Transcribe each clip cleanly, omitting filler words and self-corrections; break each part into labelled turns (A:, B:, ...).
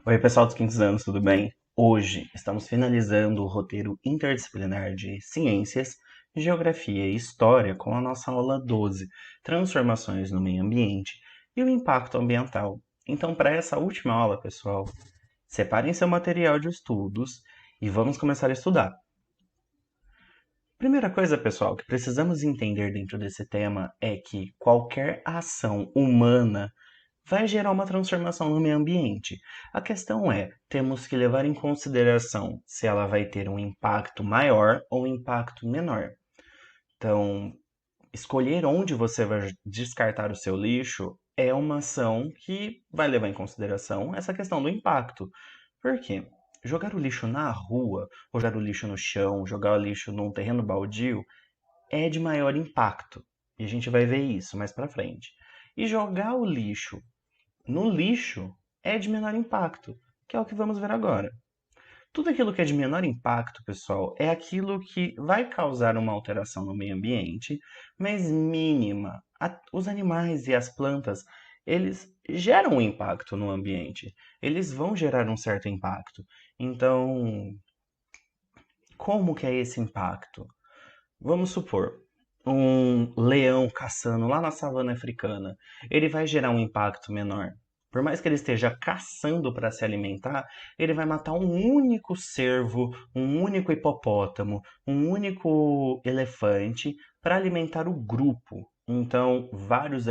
A: Oi, pessoal dos quintos anos, tudo bem? Hoje estamos finalizando o roteiro interdisciplinar de Ciências, Geografia e História com a nossa aula 12, Transformações no Meio Ambiente e o Impacto Ambiental. Então, para essa última aula, pessoal, separem seu material de estudos e vamos começar a estudar. Primeira coisa, pessoal, que precisamos entender dentro desse tema é que qualquer ação humana vai gerar uma transformação no meio ambiente. A questão é, temos que levar em consideração se ela vai ter um impacto maior ou um impacto menor. Então, escolher onde você vai descartar o seu lixo é uma ação que vai levar em consideração essa questão do impacto. Por quê? Jogar o lixo na rua, ou jogar o lixo no chão, jogar o lixo num terreno baldio, é de maior impacto. E a gente vai ver isso mais para frente. E jogar o lixo no lixo é de menor impacto, que é o que vamos ver agora. Tudo aquilo que é de menor impacto, pessoal, é aquilo que vai causar uma alteração no meio ambiente, mas mínima. Os animais e as plantas, eles geram um impacto no ambiente. Eles vão gerar um certo impacto. Então, como que é esse impacto? Vamos supor, um leão caçando lá na savana africana, ele vai gerar um impacto menor. Por mais que ele esteja caçando para se alimentar, ele vai matar um único cervo, um único hipopótamo, um único elefante para alimentar o grupo. Então, vários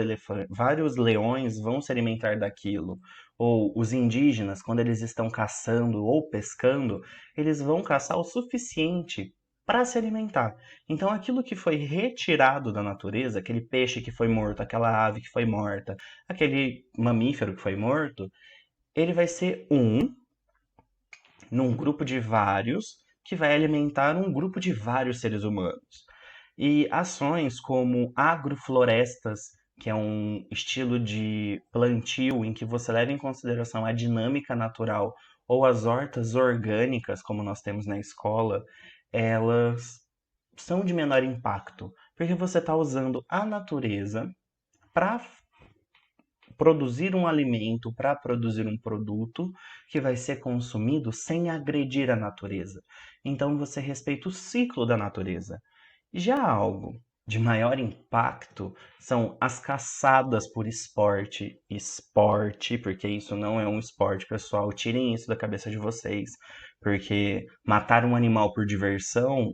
A: leões vão se alimentar daquilo. Ou os indígenas, quando eles estão caçando ou pescando, eles vão caçar o suficiente para se alimentar. Então, aquilo que foi retirado da natureza, aquele peixe que foi morto, aquela ave que foi morta, aquele mamífero que foi morto, ele vai ser num grupo de vários, que vai alimentar um grupo de vários seres humanos. E ações como agroflorestas, que é um estilo de plantio em que você leva em consideração a dinâmica natural, ou as hortas orgânicas, como nós temos na escola, elas são de menor impacto, porque você está usando a natureza para produzir um alimento, para produzir um produto que vai ser consumido sem agredir a natureza. Então você respeita o ciclo da natureza. Já algo de maior impacto são as caçadas por esporte. Esporte, porque isso não é um esporte, pessoal. Tirem isso da cabeça de vocês. Porque matar um animal por diversão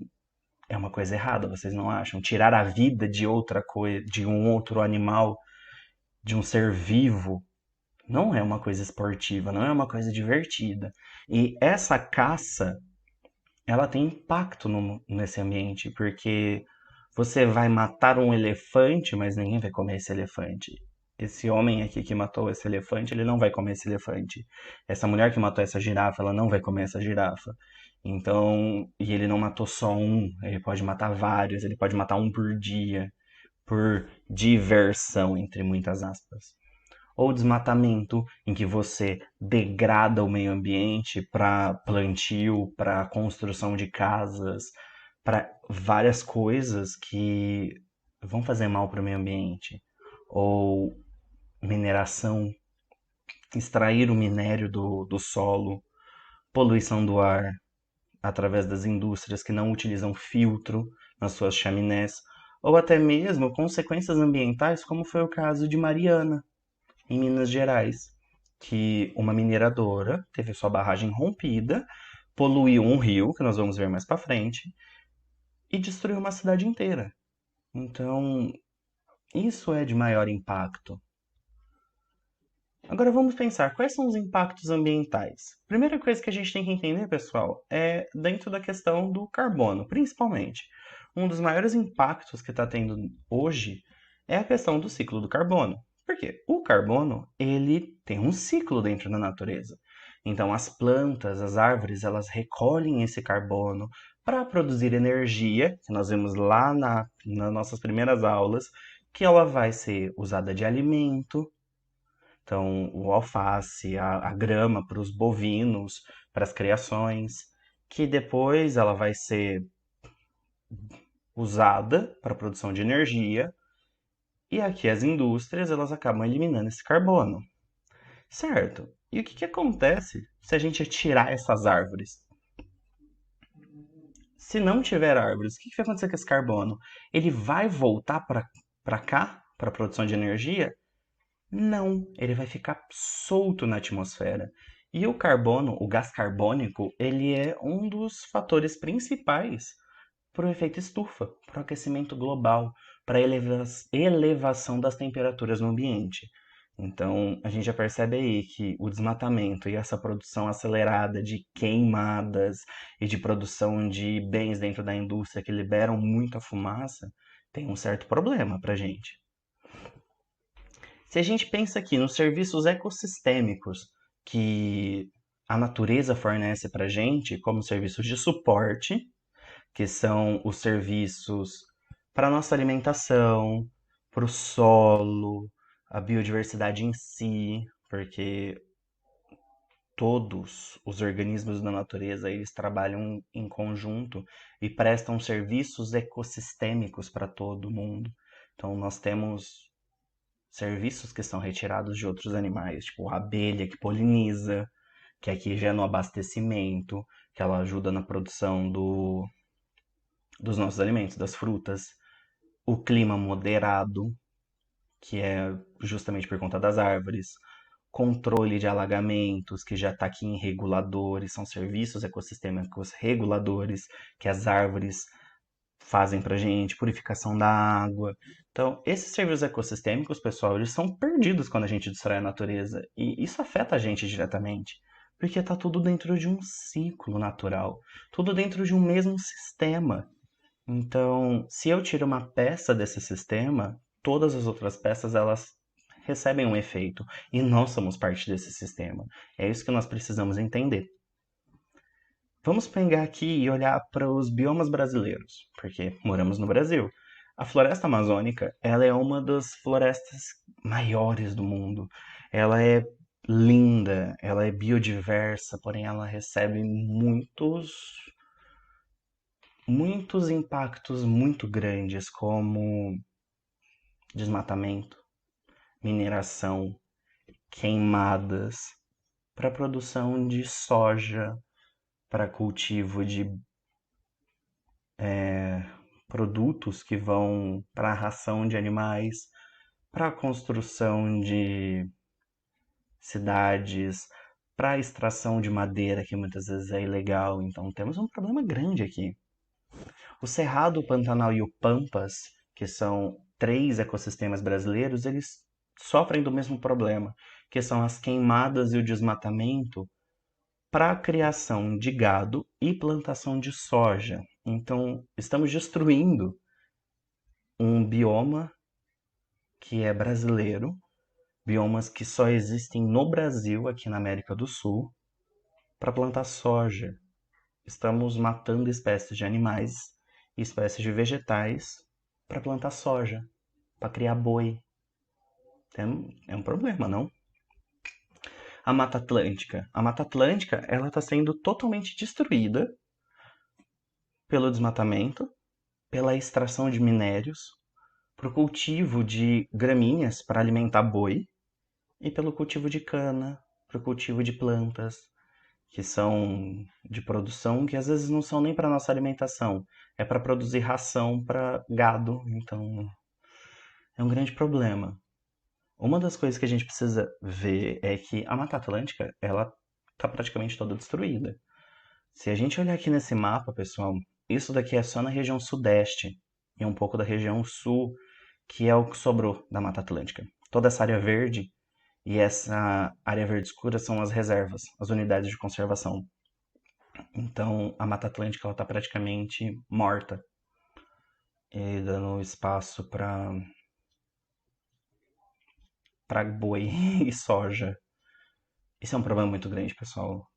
A: é uma coisa errada, vocês não acham? Tirar a vida de outra coisa, de um outro animal, de um ser vivo, não é uma coisa esportiva, não é uma coisa divertida. E essa caça, ela tem impacto nesse ambiente, porque você vai matar um elefante, mas ninguém vai comer esse elefante. Esse homem aqui que matou esse elefante, ele não vai comer esse elefante. Essa mulher que matou essa girafa, ela não vai comer essa girafa. Então, e ele não matou só um, ele pode matar vários, ele pode matar um por dia, por diversão, entre muitas aspas. Ou desmatamento, em que você degrada o meio ambiente para plantio, para construção de casas, para várias coisas que vão fazer mal para o meio ambiente. Ou mineração, extrair o minério do solo, poluição do ar através das indústrias que não utilizam filtro nas suas chaminés, ou até mesmo consequências ambientais, como foi o caso de Mariana, em Minas Gerais, que uma mineradora teve sua barragem rompida, poluiu um rio, que nós vamos ver mais para frente, e destruiu uma cidade inteira. Então, isso é de maior impacto. Agora vamos pensar quais são os impactos ambientais. Primeira coisa que a gente tem que entender, pessoal, é dentro da questão do carbono, principalmente. Um dos maiores impactos que está tendo hoje é a questão do ciclo do carbono. Por quê? O carbono, ele tem um ciclo dentro da natureza. Então, as plantas, as árvores, elas recolhem esse carbono para produzir energia, que nós vemos lá nas nossas primeiras aulas, que ela vai ser usada de alimento, então, o alface, a grama para os bovinos, para as criações, que depois ela vai ser usada para a produção de energia, e aqui as indústrias elas acabam eliminando esse carbono. Certo. E o que que acontece se a gente tirar essas árvores? Se não tiver árvores, o que que vai acontecer com esse carbono? Ele vai voltar para cá, para a produção de energia? Não, ele vai ficar solto na atmosfera. E o carbono, o gás carbônico, ele é um dos fatores principais para o efeito estufa, para o aquecimento global, para a elevação das temperaturas no ambiente. Então, a gente já percebe aí que o desmatamento e essa produção acelerada de queimadas e de produção de bens dentro da indústria que liberam muita fumaça tem um certo problema para a gente. Se a gente pensa aqui nos serviços ecossistêmicos que a natureza fornece para a gente, como serviços de suporte, que são os serviços para a nossa alimentação, para o solo, a biodiversidade em si, porque todos os organismos da natureza eles trabalham em conjunto e prestam serviços ecossistêmicos para todo mundo. Então nós temos serviços que são retirados de outros animais, tipo a abelha que poliniza, que aqui já é no abastecimento, que ela ajuda na produção dos nossos alimentos, das frutas. O clima moderado, que é justamente por conta das árvores. Controle de alagamentos, que já está aqui em reguladores, são serviços ecossistêmicos reguladores que as árvores fazem para gente, purificação da água. Então, esses serviços ecossistêmicos, pessoal, eles são perdidos quando a gente destrói a natureza. E isso afeta a gente diretamente. Porque está tudo dentro de um ciclo natural, tudo dentro de um mesmo sistema. Então, se eu tiro uma peça desse sistema, todas as outras peças elas recebem um efeito e nós somos parte desse sistema. É isso que nós precisamos entender. Vamos pegar aqui e olhar para os biomas brasileiros, porque moramos no Brasil. A floresta amazônica, ela é uma das florestas maiores do mundo. Ela é linda, ela é biodiversa, porém ela recebe muitos impactos muito grandes, como desmatamento, mineração, queimadas, para produção de soja, para cultivo de produtos que vão para a ração de animais, para a construção de cidades, para a extração de madeira, que muitas vezes é ilegal. Então temos um problema grande aqui. O Cerrado, o Pantanal e o Pampas, que são três ecossistemas brasileiros, eles sofrem do mesmo problema, que são as queimadas e o desmatamento para a criação de gado e plantação de soja. Então, estamos destruindo um bioma que é brasileiro, biomas que só existem no Brasil, aqui na América do Sul, para plantar soja. Estamos matando espécies de animais e espécies de vegetais para plantar soja, para criar boi. É um problema, não? A Mata Atlântica. A Mata Atlântica, ela está sendo totalmente destruída pelo desmatamento, pela extração de minérios, para o cultivo de gramíneas para alimentar boi e pelo cultivo de cana, para o cultivo de plantas que são de produção que às vezes não são nem para nossa alimentação, é para produzir ração para gado, então é um grande problema. Uma das coisas que a gente precisa ver é que a Mata Atlântica, ela está praticamente toda destruída. Se a gente olhar aqui nesse mapa, pessoal, isso daqui é só na região sudeste e um pouco da região sul, que é o que sobrou da Mata Atlântica. Toda essa área verde e essa área verde escura são as reservas, as unidades de conservação. Então a Mata Atlântica está praticamente morta, e dando espaço para boi e soja. Isso é um problema muito grande, pessoal.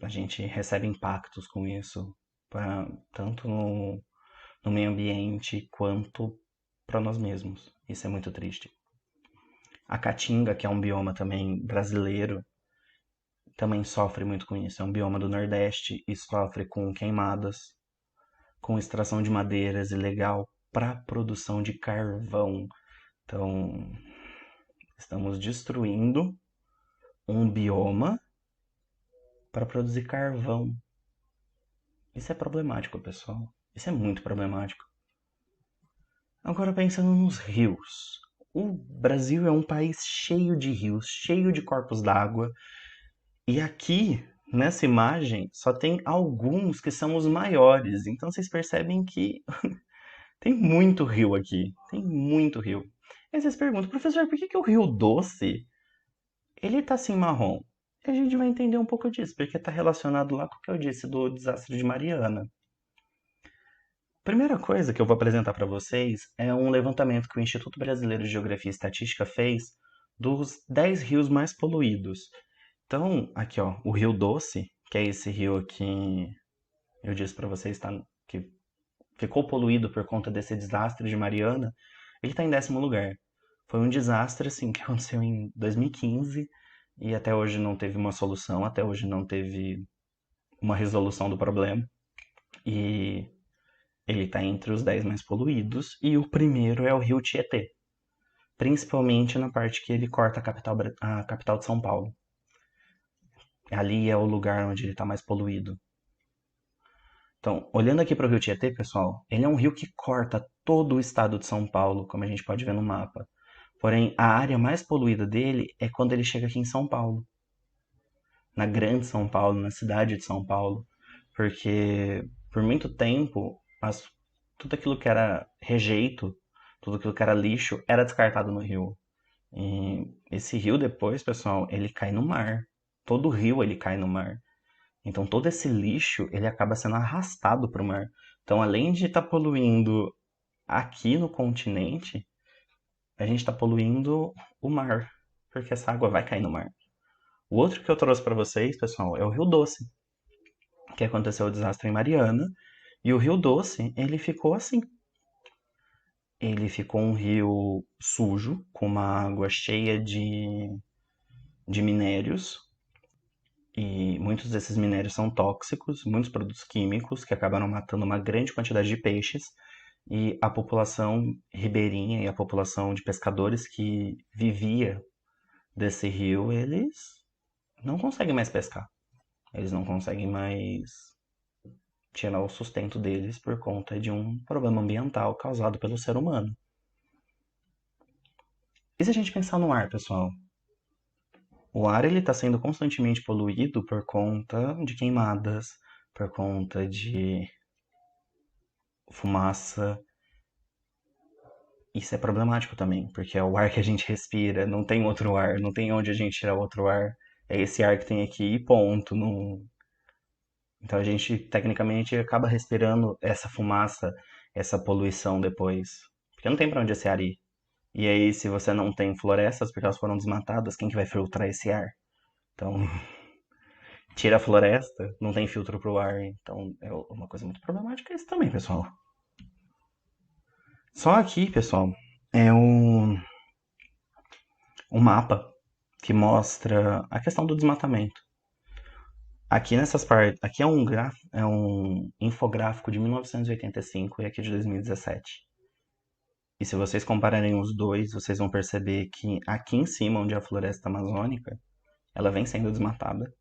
A: A gente recebe impactos com isso, tanto no meio ambiente quanto para nós mesmos. Isso é muito triste. A Caatinga, que é um bioma também brasileiro, também sofre muito com isso. É um bioma do Nordeste e sofre com queimadas, com extração de madeiras ilegal para produção de carvão. Então, estamos destruindo um bioma para produzir carvão. Isso é problemático, pessoal. Isso é muito problemático. Agora pensando nos rios. O Brasil é um país cheio de rios, cheio de corpos d'água. E aqui, nessa imagem, só tem alguns que são os maiores. Então vocês percebem que tem muito rio aqui. Tem muito rio. Aí vocês perguntam, professor, por que que o Rio Doce, ele tá assim marrom? E a gente vai entender um pouco disso, porque está relacionado lá com o que eu disse do desastre de Mariana. Primeira coisa que eu vou apresentar para vocês é um levantamento que o Instituto Brasileiro de Geografia e Estatística fez dos 10 rios mais poluídos. Então, aqui ó, o Rio Doce, que é esse rio que eu disse para vocês que ficou poluído por conta desse desastre de Mariana, ele está em 10º lugar. Foi um desastre assim que aconteceu em 2015 e até hoje não teve uma solução, até hoje não teve uma resolução do problema. E ele está entre os 10 mais poluídos e o primeiro é o Rio Tietê, principalmente na parte que ele corta a capital de São Paulo. Ali é o lugar onde ele está mais poluído. Então, olhando aqui para o Rio Tietê, pessoal, ele é um rio que corta todo o estado de São Paulo, como a gente pode ver no mapa. Porém, a área mais poluída dele é quando ele chega aqui em São Paulo, na grande São Paulo, na cidade de São Paulo, porque por muito tempo tudo aquilo que era rejeito, tudo aquilo que era lixo, era descartado no rio. E esse rio depois, pessoal, ele cai no mar. Todo rio ele cai no mar. Então todo esse lixo ele acaba sendo arrastado para o mar. Então além de estar poluindo aqui no continente, a gente está poluindo o mar, porque essa água vai cair no mar. O outro que eu trouxe para vocês, pessoal, é o Rio Doce, que aconteceu o desastre em Mariana, e o Rio Doce, ele ficou assim. Ele ficou um rio sujo, com uma água cheia de minérios, e muitos desses minérios são tóxicos, muitos produtos químicos que acabaram matando uma grande quantidade de peixes, e a população ribeirinha e a população de pescadores que vivia desse rio, eles não conseguem mais pescar. Eles não conseguem mais tirar o sustento deles por conta de um problema ambiental causado pelo ser humano. E se a gente pensar no ar, pessoal? O ar ele está sendo constantemente poluído por conta de queimadas, por conta de fumaça. Isso é problemático também, porque é o ar que a gente respira, não tem outro ar, não tem onde a gente tirar outro ar. É esse ar que tem aqui e ponto. Não... Então a gente, tecnicamente, acaba respirando essa fumaça, essa poluição depois. Porque não tem para onde esse ar ir. E aí, se você não tem florestas, porque elas foram desmatadas, quem que vai filtrar esse ar? Então, tira a floresta, não tem filtro pro ar. Então, é uma coisa muito problemática isso também, pessoal. Só aqui, pessoal, é um mapa que mostra a questão do desmatamento. Aqui nessas partes, aqui é um infográfico de 1985 e aqui de 2017. E se vocês compararem os dois, vocês vão perceber que aqui em cima, onde é a floresta amazônica, ela vem sendo desmatada.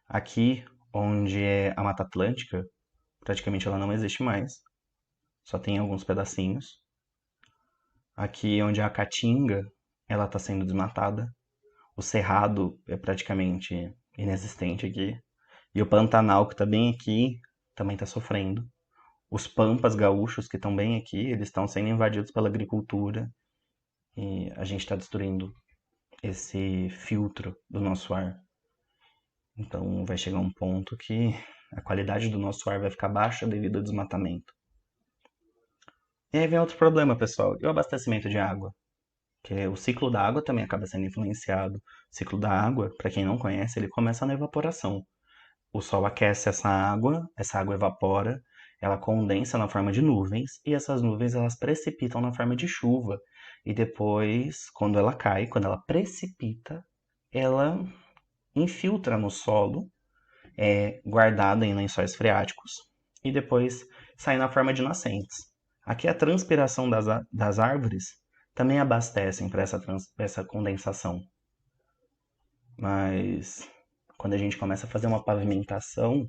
A: Aqui, onde é a Mata Atlântica, praticamente ela não existe mais. Só tem alguns pedacinhos. Aqui, onde é a Caatinga, ela está sendo desmatada. O Cerrado é praticamente inexistente aqui. E o Pantanal, que está bem aqui, também está sofrendo. Os Pampas gaúchos, que estão bem aqui, eles estão sendo invadidos pela agricultura. E a gente está destruindo esse filtro do nosso ar. Então vai chegar um ponto que a qualidade do nosso ar vai ficar baixa devido ao desmatamento. E aí vem outro problema, pessoal, e o abastecimento de água. Que o ciclo da água também acaba sendo influenciado. O ciclo da água, para quem não conhece, ele começa na evaporação. O sol aquece essa água evapora, ela condensa na forma de nuvens, e essas nuvens elas precipitam na forma de chuva. E depois, quando ela cai, quando ela precipita, ela infiltra no solo, é guardada em lençóis freáticos, e depois sai na forma de nascentes. Aqui a transpiração das árvores também abastecem para essa condensação. mas quando a gente começa a fazer uma pavimentação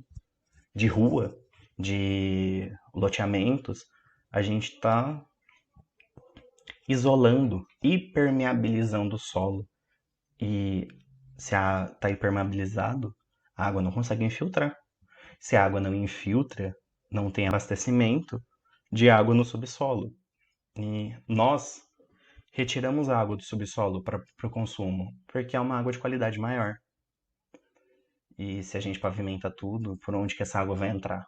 A: de rua, de loteamentos, a gente está isolando, hipermeabilizando o solo. E se está hipermeabilizado, a água não consegue infiltrar. Se a água não infiltra, não tem abastecimento de água no subsolo. E nós retiramos a água do subsolo para o consumo, porque é uma água de qualidade maior. E se a gente pavimenta tudo, por onde que essa água vai entrar?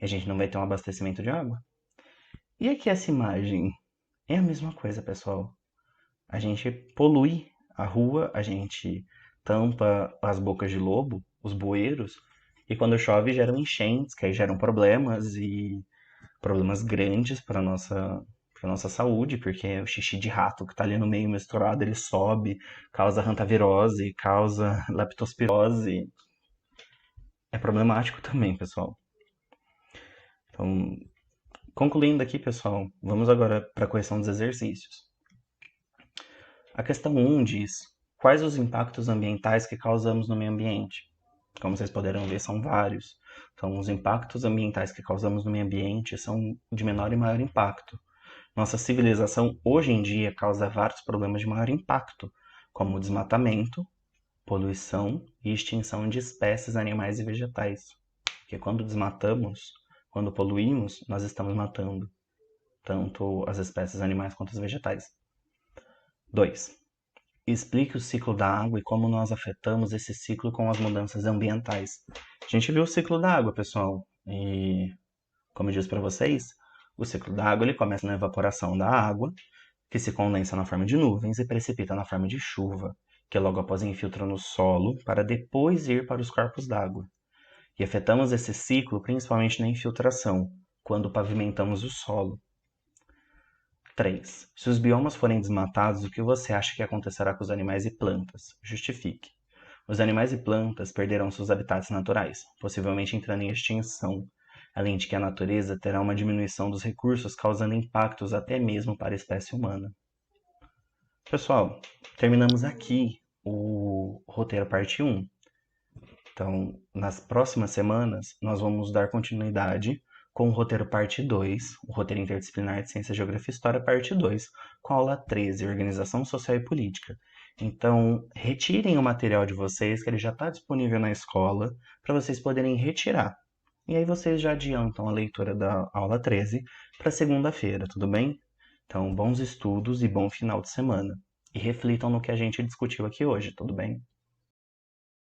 A: E a gente não vai ter um abastecimento de água. E aqui essa imagem é a mesma coisa, pessoal. A gente polui a rua, a gente tampa as bocas de lobo, os bueiros, e quando chove geram enchentes, que aí geram problemas e problemas grandes para nossa saúde, porque o xixi de rato que está ali no meio misturado, ele sobe, causa hantavirose, causa leptospirose. É problemático também, pessoal. Então, concluindo aqui, pessoal, vamos agora para a correção dos exercícios. A questão 1 diz: quais os impactos ambientais que causamos no meio ambiente? Como vocês poderão ver, são vários. Então, os impactos ambientais que causamos no meio ambiente são de menor e maior impacto. Nossa civilização hoje em dia causa vários problemas de maior impacto, como desmatamento, poluição e extinção de espécies animais e vegetais. Porque quando desmatamos, quando poluímos, nós estamos matando tanto as espécies animais quanto as vegetais. 2. Explique o ciclo da água e como nós afetamos esse ciclo com as mudanças ambientais. A gente viu o ciclo da água, pessoal, e como eu disse para vocês, o ciclo da água ele começa na evaporação da água, que se condensa na forma de nuvens e precipita na forma de chuva, que logo após infiltra no solo para depois ir para os corpos d'água. E afetamos esse ciclo principalmente na infiltração, quando pavimentamos o solo. 3. Se os biomas forem desmatados, o que você acha que acontecerá com os animais e plantas? Justifique. Os animais e plantas perderão seus habitats naturais, possivelmente entrando em extinção, além de que a natureza terá uma diminuição dos recursos, causando impactos até mesmo para a espécie humana. Pessoal, terminamos aqui o roteiro parte 1. Então, nas próximas semanas, nós vamos dar continuidade com o roteiro parte 2, o roteiro interdisciplinar de Ciência, Geografia e História parte 2, com a aula 13, Organização Social e Política. Então, retirem o material de vocês, que ele já está disponível na escola, para vocês poderem retirar. E aí vocês já adiantam a leitura da aula 13 para segunda-feira, tudo bem? Então, bons estudos e bom final de semana. E reflitam no que a gente discutiu aqui hoje, tudo bem?